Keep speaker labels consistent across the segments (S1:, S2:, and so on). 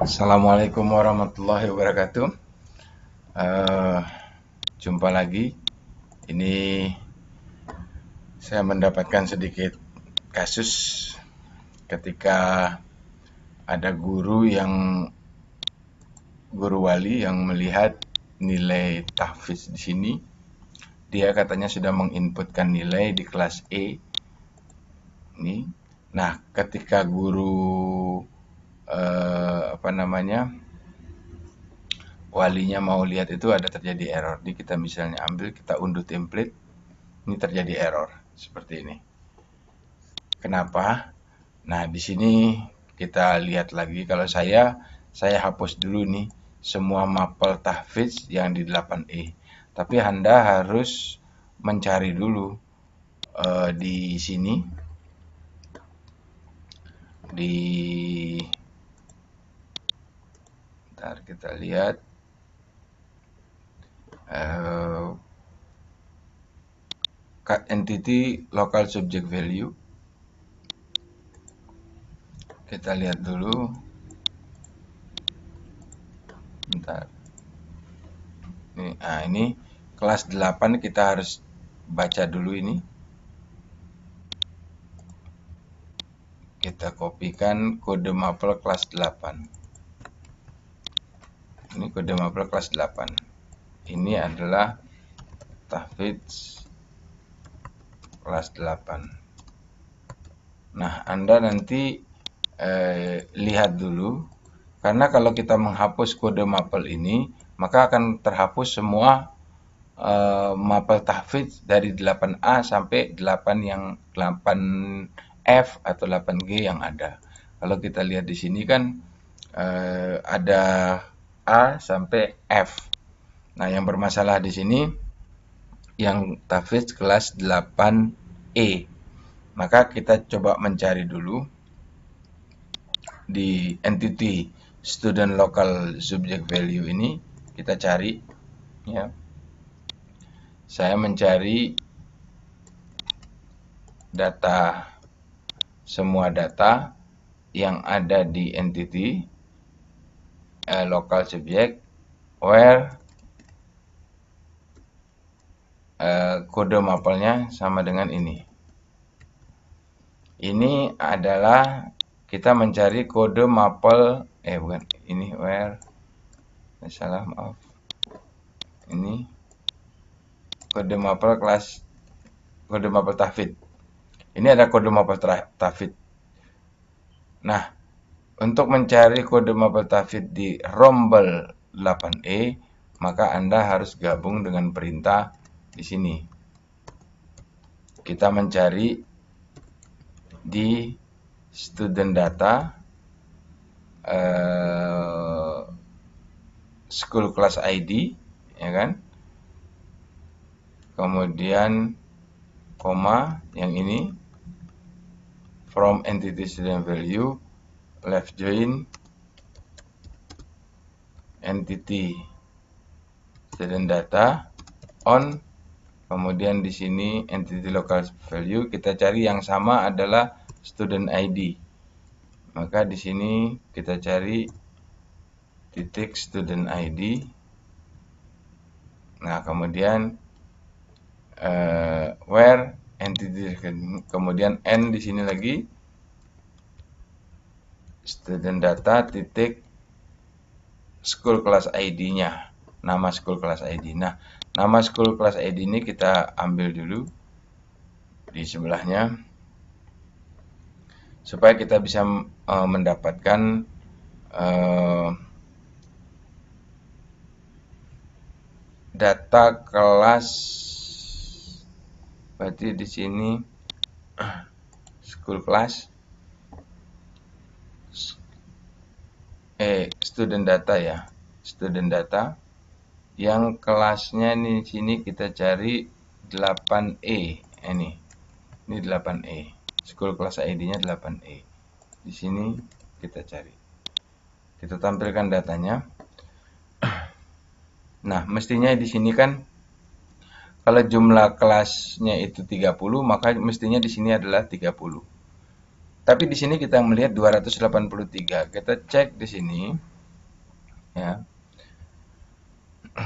S1: Assalamualaikum warahmatullahi wabarakatuh. Eh, Jumpa lagi. Ini saya mendapatkan sedikit kasus ketika ada guru wali yang melihat nilai tahfiz di sini. Dia katanya sudah menginputkan nilai di kelas E. Ini. Nah, ketika guru walinya mau lihat itu ada terjadi error. Di kita misalnya ambil, kita unduh template, ini terjadi error seperti ini. Kenapa? Nah, di sini kita lihat lagi. Kalau saya hapus dulu nih semua mapel tahfiz yang di 8E. Tapi Anda harus mencari dulu di sini di Ntar kita lihat entity local subject value. Kita lihat dulu. Bentar. Ini kelas 8 kita harus baca dulu ini. Kita kopikan kode mapel kelas 8. Ini kode mapel kelas 8. Ini adalah tahfiz kelas 8. Nah, Anda nanti lihat dulu, karena kalau kita menghapus kode mapel ini, maka akan terhapus semua mapel tahfiz dari 8A sampai 8F atau 8G yang ada. Kalau kita lihat di sini kan ada A sampai F. Nah, yang bermasalah di sini yang tahfiz kelas 8E. Maka kita coba mencari dulu di entity student local subject value ini, kita cari ya. Saya mencari semua data yang ada di entity local subject where kode mapelnya sama dengan ini. Ini adalah kita mencari kode mapel bukan ini, where salah, maaf. Ini kode mapel tahfiz. Ini ada kode mapel tahfiz. Nah, untuk mencari kode mapel tahfiz di rombel 8E, maka Anda harus gabung dengan perintah di sini. Kita mencari di student data school class ID, ya kan? Kemudian koma yang ini, from entity student value left join entity student data on. Kemudian di sini entity local value, kita cari yang sama adalah student ID. Maka di sini kita cari titik student ID. Nah, kemudian where entity, kemudian n di sini lagi student data titik school class ID-nya, nama school class ID. Nah, nama school class ID ini kita ambil dulu di sebelahnya supaya kita bisa mendapatkan data kelas. Berarti di sini school class student data ya, student data yang kelasnya di sini kita cari 8E. Ini 8E, school class ID-nya 8E. Di sini kita cari, kita tampilkan datanya. Nah, mestinya di sini kan kalau jumlah kelasnya itu 30, maka mestinya di sini adalah 30. Tapi di sini kita melihat 283. Kita cek di sini. ya.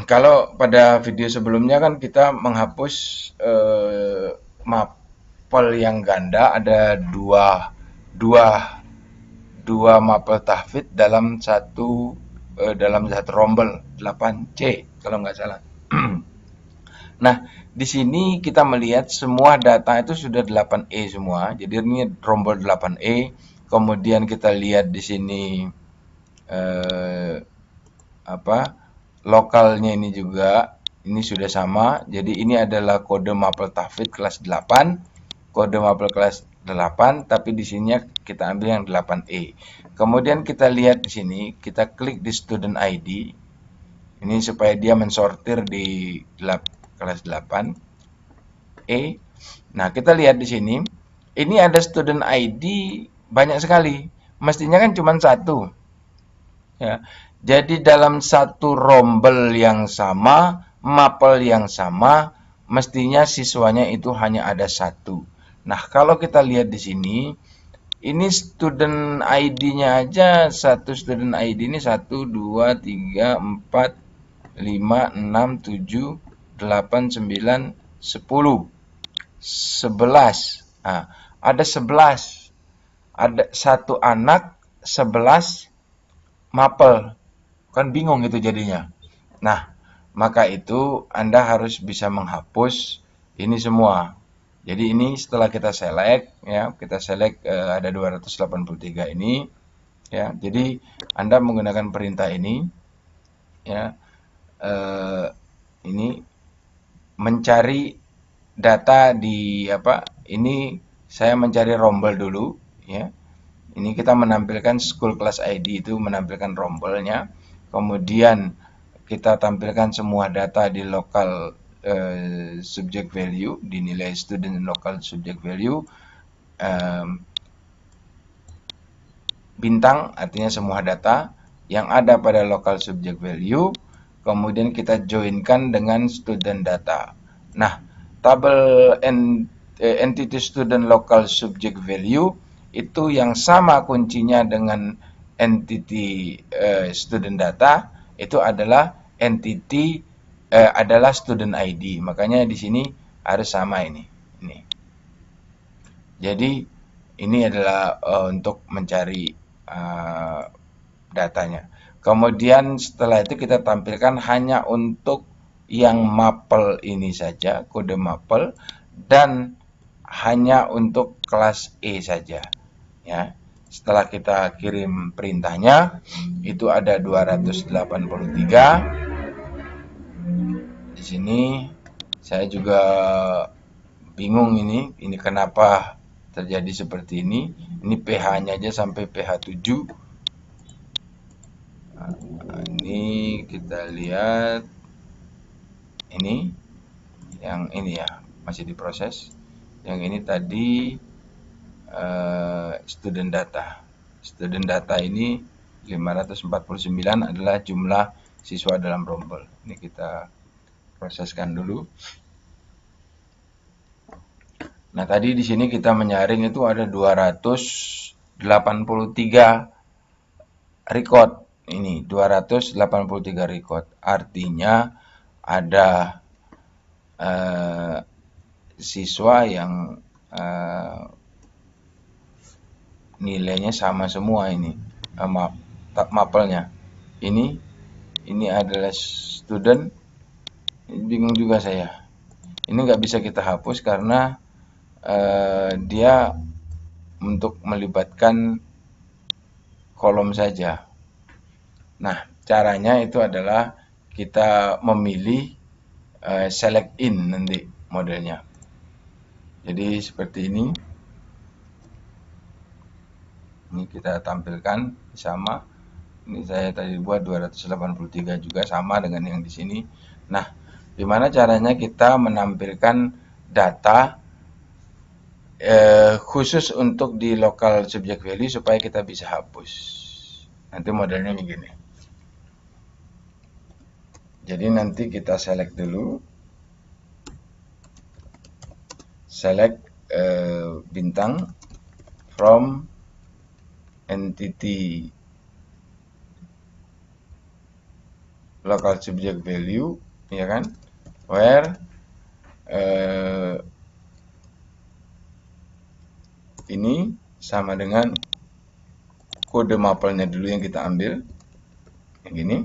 S1: Kalau pada video sebelumnya kan kita menghapus mapel yang ganda, ada dua dua mapel tahfidz dalam satu rombel 8C kalau nggak salah. Nah, di sini kita melihat semua data itu sudah 8E semua. Jadi ini rombel 8E. Kemudian kita lihat di sini eh, apa lokalnya ini juga ini sudah sama. Jadi ini adalah kode mapel tahfidz kelas 8, kode mapel kelas 8, tapi di sini kita ambil yang 8E. Kemudian kita lihat di sini, kita klik di student ID. Ini supaya dia mensortir di kelas 8E. Nah, kita lihat di sini, ini ada student ID banyak sekali. Mestinya kan cuma satu. Ya. Jadi dalam satu rombel yang sama, mapel yang sama, mestinya siswanya itu hanya ada satu. Nah, kalau kita lihat di sini, ini student ID-nya aja, satu student ID ini 1, 2, 3, 4, 5, 6, 7, 8, 9, 10, 11. Nah, ada 11. Ada satu anak, 11 mapel. Kan bingung itu jadinya. Nah, maka itu Anda harus bisa menghapus ini semua. Jadi ini setelah kita select ya, kita select ada 283 ini ya. Jadi Anda menggunakan perintah ini ya. Ini mencari data di apa? Ini saya mencari rombel dulu ya. Ini kita menampilkan school class ID itu menampilkan rombelnya. Kemudian kita tampilkan semua data di local subject value, dinilai student local subject value. Bintang artinya semua data yang ada pada local subject value. Kemudian kita joinkan dengan student data. Nah, tabel entity student local subject value itu yang sama kuncinya dengan entity student data itu adalah entity adalah student ID. Makanya di sini harus sama ini. Jadi ini adalah untuk mencari datanya. Kemudian setelah itu kita tampilkan hanya untuk yang mapel ini saja, kode mapel, dan hanya untuk kelas E saja. Ya. Setelah kita kirim perintahnya, itu ada 283. Di sini saya juga bingung ini kenapa terjadi seperti ini. Ini pH-nya aja sampai pH 7. Nah, ini kita lihat ini yang ini ya masih diproses. Yang ini tadi student data ini 549 adalah jumlah siswa dalam rombel. Ini kita proseskan dulu. Nah, tadi di sini kita menyaring itu ada 283 record. Ini 283 record. Artinya ada siswa yang nilainya sama semua ini mapelnya. Ini adalah student. Bingung juga saya. Ini nggak bisa kita hapus karena dia untuk melibatkan kolom saja. Nah, caranya itu adalah kita memilih select in nanti modelnya. Jadi seperti ini. Ini kita tampilkan sama. Ini saya tadi buat 283 juga sama dengan yang di sini. Nah, gimana caranya kita menampilkan data khusus untuk di local subject value supaya kita bisa hapus. Nanti modelnya begini. Jadi nanti kita select dulu. Select bintang from entity local subject value, ya kan, where ini sama dengan kode mapelnya dulu yang kita ambil, yang gini.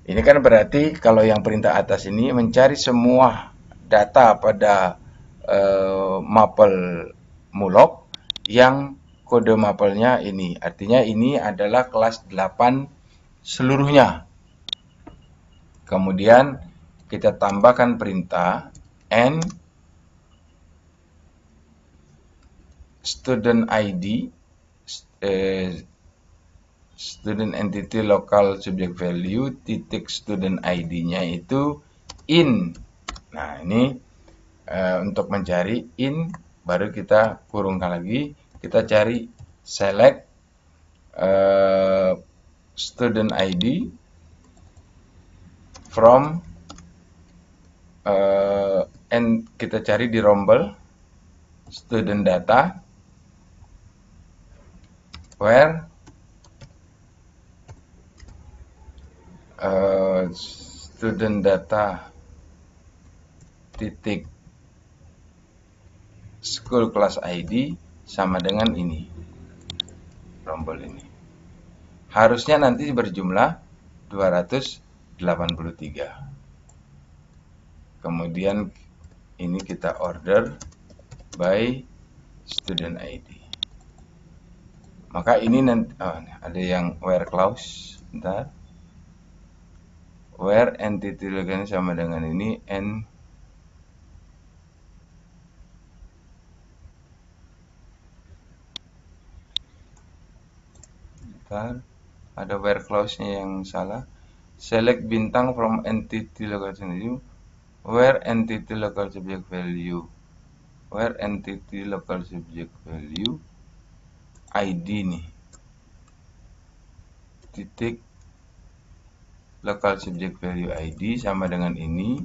S1: Ini kan berarti kalau yang perintah atas ini mencari semua data pada mapel mulok yang kode mapelnya ini. Artinya ini adalah kelas 8 seluruhnya. Kemudian kita tambahkan perintah n student ID, student entity local subject value titik student ID-nya itu in. Nah, ini untuk mencari in, baru kita kurungkan lagi, kita cari select student ID from and kita cari di rombel student data where student data titik school class ID sama dengan ini, rombel ini. Harusnya nanti berjumlah 283. Kemudian ini kita order by student ID. Maka ini nanti ada yang where clause, bentar. Where entity location sama dengan ini n ada where clause-nya yang salah. Select bintang from entity location value where entity local subject value ID nih, titik local subject value ID sama dengan ini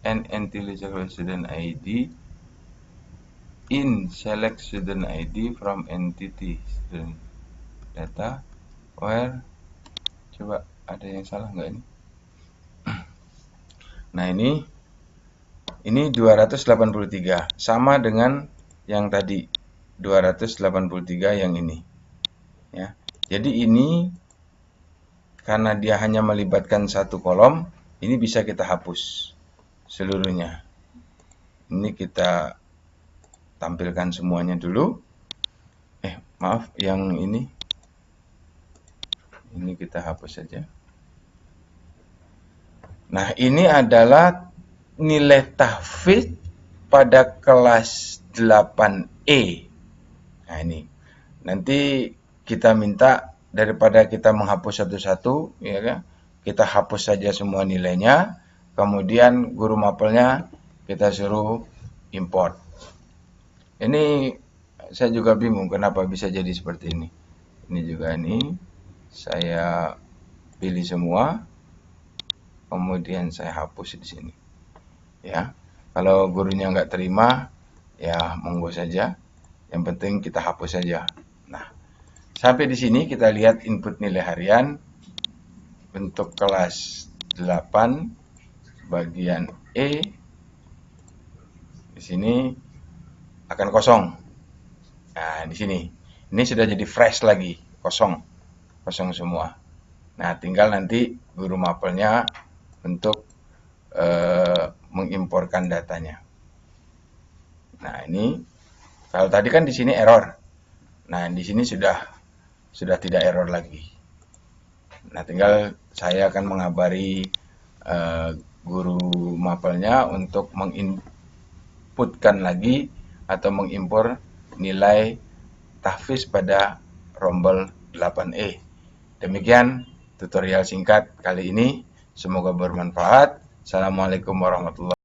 S1: entity local student ID in select student ID from entity student data where, coba ada yang salah nggak ini? Nah, ini 283 sama dengan yang tadi 283 yang ini, ya. Jadi ini karena dia hanya melibatkan satu kolom, ini bisa kita hapus seluruhnya. Ini kita tampilkan semuanya dulu. Maaf, yang ini kita hapus saja. Nah, ini adalah nilai tahfiz pada kelas 8E. Nah, ini nanti kita minta daripada kita menghapus satu-satu, ya kan? Kita hapus saja semua nilainya, kemudian guru mapelnya kita suruh import. Ini saya juga bingung kenapa bisa jadi seperti ini. Ini juga saya pilih semua, kemudian saya hapus di sini. Ya, kalau gurunya nggak terima, ya monggo saja. Yang penting kita hapus saja. Nah, sampai di sini kita lihat input nilai harian untuk kelas 8 bagian E. Di sini akan kosong. Nah, di sini. Ini sudah jadi fresh lagi, kosong semua. Nah, tinggal nanti guru mapelnya untuk mengimporkan datanya. Nah, ini kalau tadi kan di sini error. Nah, di sini sudah tidak error lagi. Nah, tinggal saya akan mengabari guru mapelnya untuk menginputkan lagi atau mengimpor nilai tahfiz pada rombel 8E. Demikian tutorial singkat kali ini. Semoga bermanfaat. Assalamualaikum warahmatullahi wabarakatuh.